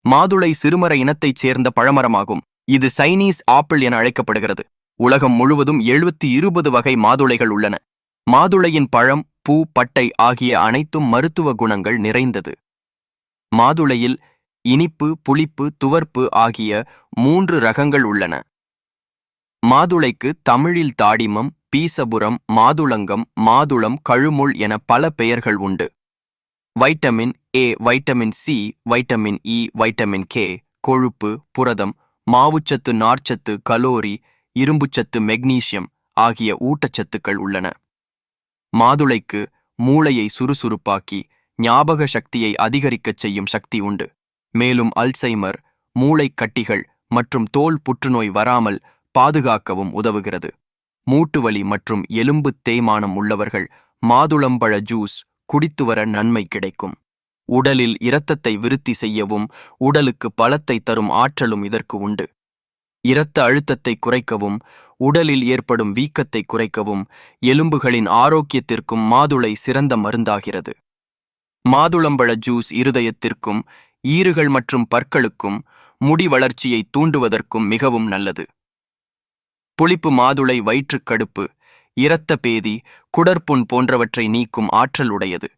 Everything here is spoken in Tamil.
மாதுளை சிறுமர இனத்தைச் சேர்ந்த பழமரமாகும். இது சைனீஸ் ஆப்பிள் என அழைக்கப்படுகிறது. உலகம் முழுவதும் 720 வகை மாதுளைகள் உள்ளன. மாதுளையின் பழம், பூ, பட்டை ஆகிய அனைத்தும் மருத்துவ குணங்கள் நிறைந்தது. மாதுளையில் இனிப்பு, புளிப்பு, துவர்ப்பு ஆகிய 3 ரகங்கள் உள்ளன. மாதுளைக்கு தமிழில் தாடிமம், பீசபுரம், மாதுளங்கம், மாதுளம், கழுமுள் என பல பெயர்கள் உண்டு. Vitamin A, vitamin C, vitamin E, vitamin K, கொழுப்பு, புரதம், மாவுச்சத்து, நார்ச்சத்து, கலோரி, இரும்புச்சத்து, மெக்னீசியம் ஆகிய ஊட்டச்சத்துக்கள் உள்ளன. மாதுளைக்கு மூளையை சுறுசுறுப்பாக்கி ஞாபக சக்தியை அதிகரிக்கச் செய்யும் சக்தி உண்டு. மேலும் அல்சைமர், மூளைக் கட்டிகள் மற்றும் தோல் புற்றுநோய் வராமல் பாதுகாக்கவும் உதவுகிறது. மூட்டுவலி மற்றும் எலும்பு தேய்மானம் உள்ளவர்கள் மாதுளம்பழ ஜூஸ் குடித்து வர நன்மை கிடைக்கும். உடலில் இரத்தத்தை விருத்தி செய்யவும் உடலுக்கு பலத்தை தரும் ஆற்றலும் இதற்கு உண்டு. இரத்த அழுத்தத்தை குறைக்கவும், உடலில் ஏற்படும் வீக்கத்தை குறைக்கவும், எலும்புகளின் ஆரோக்கியத்திற்கும் மாதுளை சிறந்த மருந்தாகிறது. மாதுளம்பழ ஜூஸ் இருதயத்திற்கும், ஈறுகள் மற்றும் பற்களுக்கும், முடி வளர்ச்சியை தூண்டுவதற்கும் மிகவும் நல்லது. புளிப்பு மாதுளை வயிற்றுக்கடுப்பு, இரத்த பேதி, குடற்புண் போன்றவற்றை நீக்கும் ஆற்றல் உடையது.